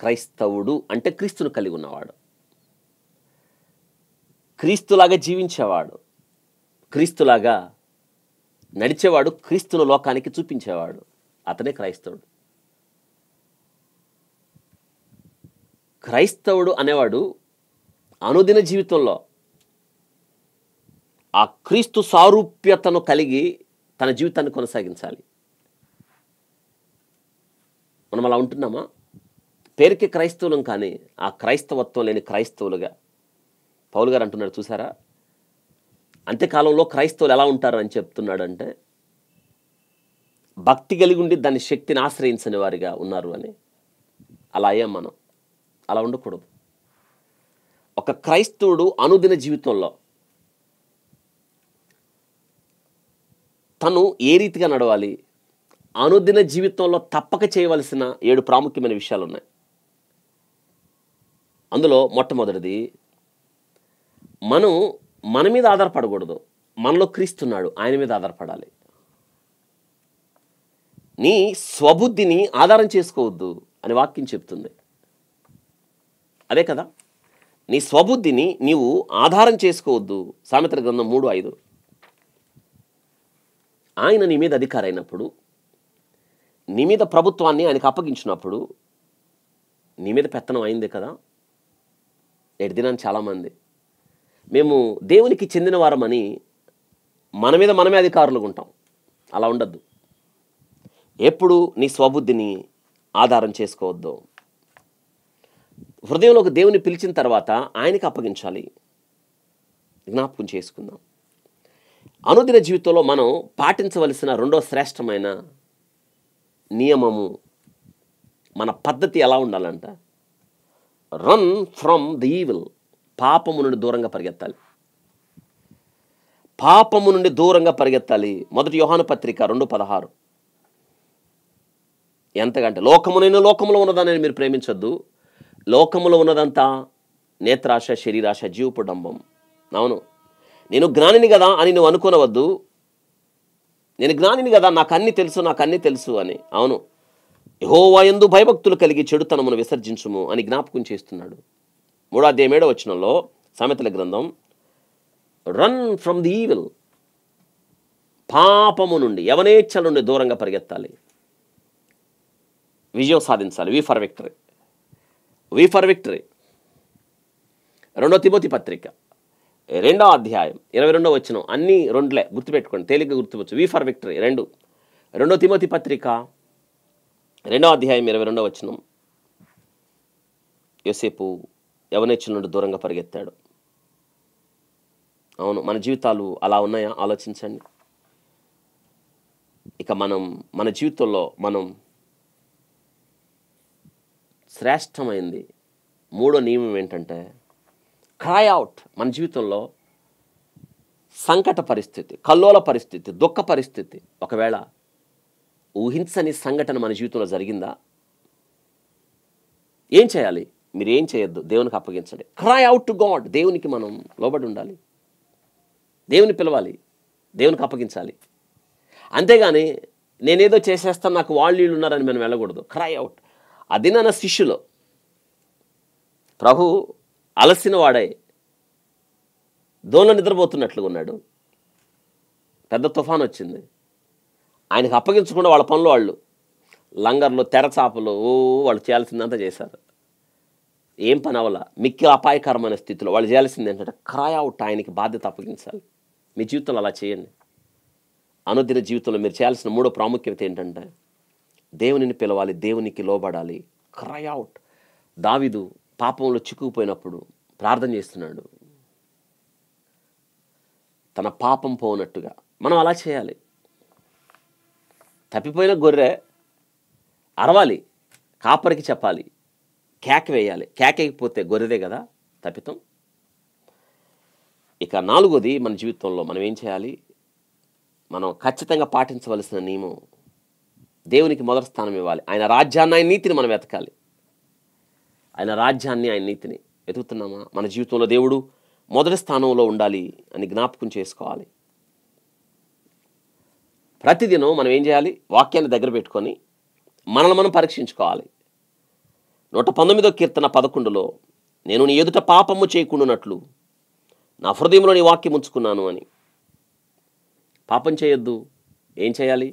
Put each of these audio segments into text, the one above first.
క్రైస్తవుడు అంటే క్రీస్తును కలిగి ఉన్నవాడు, క్రీస్తులాగా జీవించేవాడు, క్రీస్తులాగా నడిచేవాడు, క్రీస్తును లోకానికి చూపించేవాడు. అతనే క్రైస్తవుడు. క్రైస్తవుడు అనేవాడు అనుదిన జీవితంలో ఆ క్రీస్తు సారూప్యతను కలిగి తన జీవితాన్ని కొనసాగించాలి. మనం అలా ఉంటున్నామా? పేరుకి క్రైస్తవులం కానీ ఆ క్రైస్తవత్వం లేని క్రైస్తవులుగా పౌలు గారు అంటున్నాడు చూసారా. అంత్యకాలంలో క్రైస్తవులు ఎలా ఉంటారు అని చెప్తున్నాడంటే, భక్తి కలిగి ఉండి దాని శక్తిని ఆశ్రయించని వారిగా ఉన్నారు అని. అలా అయ్యాం మనం. అలా ఉండకూడదు. ఒక క్రైస్తవుడు అనుదిన జీవితంలో తను ఏ రీతిగా నడవాలి, అనుదిన జీవితంలో తప్పక చేయవలసిన 7 ప్రాముఖ్యమైన విషయాలు ఉన్నాయి. అందులో మొట్టమొదటిది, మనం మన మీద ఆధారపడకూడదు. మనలో క్రీస్తున్నాడు, ఆయన మీద ఆధారపడాలి. నీ స్వబుద్ధిని ఆధారం చేసుకోవద్దు అని వాక్యం చెప్తుంది. అదే కదా, నీ స్వబుద్ధిని నీవు ఆధారం చేసుకోవద్దు. సామెతల గ్రంథం 3:5. ఆయన నీ మీద అధికారి అయినప్పుడు, నీ మీద ప్రభుత్వాన్ని ఆయనకు అప్పగించినప్పుడు నీ మీద పెత్తనం అయిందే కదా. నేటి దినాన్ని చాలామంది మేము దేవునికి చెందిన వారమని మన మీద మనమే అధికారులుగా ఉంటాం. అలా ఉండద్దు. ఎప్పుడు నీ స్వబుద్ధిని ఆధారం చేసుకోవద్దు. హృదయంలోకి దేవుని పిలిచిన తర్వాత ఆయనకి అప్పగించాలి. జ్ఞాపకం చేసుకుందాం. అనుదిన జీవితంలో మనం పాటించవలసిన రెండో శ్రేష్టమైన నియమము, మన పద్ధతి ఎలా ఉండాలంట, రన్ ఫ్రమ్ ది ఈవిల్. పాపము నుండి దూరంగా పరిగెత్తాలి. పాపము నుండి దూరంగా పరిగెత్తాలి. 1 యోహాను పత్రిక 2:16. ఎంతకంటే లోకములో ఉన్నదాన్ని మీరు ప్రేమించొద్దు. లోకములో ఉన్నదంతా నేత్రాశ, శరీరాశ, జీవపు డంబం. అవును, నేను జ్ఞానిని కదా అని నువ్వు అనుకోనవద్దు. నేను జ్ఞానిని కదా, నాకు అన్నీ తెలుసు అని. అవును, యెహోవా యందు భయభక్తులు కలిగి చెడుతనమును విసర్జించుము అని జ్ఞాపకం చేస్తున్నాడు. 3:7 సామెతల గ్రంథం, రన్ ఫ్రమ్ ది ఈవిల్. పాపము నుండి, యవనేచ్ఛల నుండి దూరంగా పరిగెత్తాలి. విజయం సాధించాలి. వి ఫర్ విక్టరీ. 2 తిమోతి పత్రిక 2:22 అన్ని రెండులే గుర్తుపెట్టుకోండి, తేలిగ్గా గుర్తువచ్చు. వి ఫర్ విక్టరీ 2 తిమోతి పత్రిక 2:22. యోసేపు యవనేచ్ఛల నుండి దూరంగా పరిగెత్తాడు. అవును, మన జీవితాలు అలా ఉన్నాయా? ఆలోచించండి. ఇక మన జీవితంలో మనం శ్రేష్టమైంది మూడో నియమం ఏంటంటే, క్రై అవుట్. మన జీవితంలో సంకట పరిస్థితి, కల్లోల పరిస్థితి, దుఃఖ పరిస్థితి, ఒకవేళ ఊహించని సంఘటన మన జీవితంలో జరిగిందా? ఏం చేయాలి? మీరు ఏం చేయొద్దు, దేవునికి అప్పగించండి. Cry out to God. దేవునికి మనం లోబడి ఉండాలి. దేవుని పిలవాలి, దేవునికి అప్పగించాలి. అంతేగాని నేనేదో చేసేస్తాను, నాకు వాళ్ళు ఉన్నారని మనం వెళ్ళకూడదు. Cry out. అది నా శిష్యులో ప్రభు అలసిన వాడై దోణలో నిద్రపోతున్నట్లుగా ఉన్నాడు. పెద్ద తుఫాన్ వచ్చింది. ఆయనకు అప్పగించకుండా వాళ్ళ పనులు వాళ్ళు లంగర్లు, తెరచాపలు, వాళ్ళు చేయాల్సిందంతా చేశారు. ఏం పని అవ్వాల. మిక్కిలి అపాయకరమైన స్థితిలో వాళ్ళు చేయాల్సింది ఏంటంటే క్రై అవుట్. ఆయనకి బాధ్యత అప్పగించాలి. మీ జీవితంలో అలా చేయండి. అనుదిన జీవితంలో మీరు చేయాల్సిన మూడో ప్రాముఖ్యత ఏంటంటే, దేవునిని పిలవాలి, దేవునికి లోబడాలి. Cry out. దావీదు పాపంలో చిక్కుకుపోయినప్పుడు ప్రార్థన చేస్తున్నాడు, తన పాపం పోనట్టుగా. మనం అలా చేయాలి. తప్పిపోయిన గొర్రె అరవాలి, కాపరికి చెప్పాలి, కేక వేయాలి. కేకేయకపోతే గొర్రెదే కదా తప్పితం. ఇక 4వది, మన జీవితంలో మనం ఏం చేయాలి? మనం ఖచ్చితంగా పాటించవలసిన నియమం, దేవునికి మొదటి స్థానం ఇవ్వాలి. ఆయన రాజ్యాన్ని, ఆయన నీతిని మనం వెతకాలి. ఆయన రాజ్యాన్ని, ఆయన నీతిని వెతుకుతున్నామా? మన జీవితంలో దేవుడు మొదటి స్థానంలో ఉండాలి అని జ్ఞాపకం చేసుకోవాలి. ప్రతిదినం మనం ఏం చేయాలి? వాక్యాన్ని దగ్గర పెట్టుకొని మనల్ని మనం పరీక్షించుకోవాలి. 119వ కీర్తన 11లో నేను నీ ఎదుట పాపము చేయకుండానట్లు నా హృదయంలో నీ వాక్యం ఉంచుకున్నాను అని. పాపం చేయొద్దు. ఏం చేయాలి?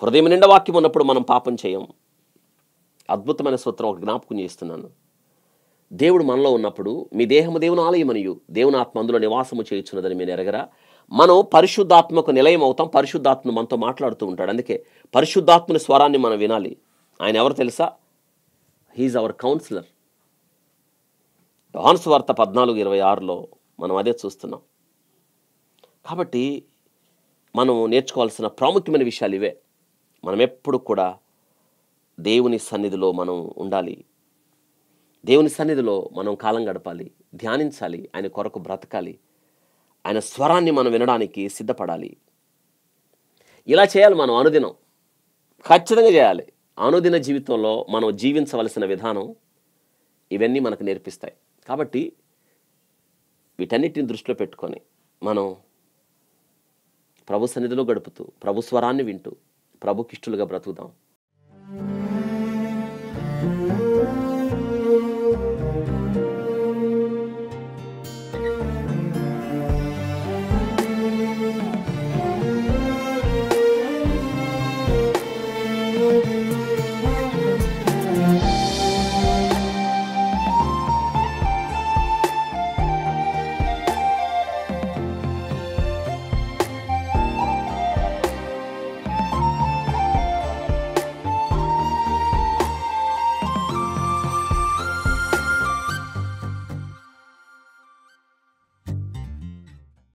హృదయం నిండా వాక్యం ఉన్నప్పుడు మనం పాపం చేయం. అద్భుతమైన సూత్రం ఒకటి జ్ఞాపకం చేస్తున్నాను. దేవుడు మనలో ఉన్నప్పుడు మీ దేహము దేవుని ఆలయమనియు దేవుని ఆత్మ అందులో నివాసము చేయుచున్నదని మీరు ఎరగరా? మనం పరిశుద్ధాత్మకు నిలయం అవుతాం. పరిశుద్ధాత్మ మనతో మాట్లాడుతూ ఉంటాడు. అందుకే పరిశుద్ధాత్మని స్వరాన్ని మనం వినాలి. ఆయన ఎవరు తెలుసా? He is our counsellor. యోహాను సువార్త 14:26లో మనం అదే చూస్తున్నాం. కాబట్టి మనం నేర్చుకోవాల్సిన ప్రాముఖ్యమైన విషయాలు ఇవే. మనం ఎప్పుడు కూడా దేవుని సన్నిధిలో మనం ఉండాలి. దేవుని సన్నిధిలో మనం కాలం గడపాలి, ధ్యానించాలి, ఆయన కొరకు బ్రతకాలి, ఆయన స్వరాన్ని మనం వినడానికి సిద్ధపడాలి. ఇలా చేయాలి మనం అనుదినం. ఖచ్చితంగా చేయాలి. అనుదిన జీవితంలో మనం జీవించవలసిన విధానం ఇవన్నీ మనకు నేర్పిస్తాయి. కాబట్టి వీటన్నిటిని దృష్టిలో పెట్టుకొని మనం ప్రభు సన్నిధిలో గడుపుతూ, ప్రభు స్వరాన్ని వింటూ, ప్రభుకిష్టులుగా బ్రతుకుదాం.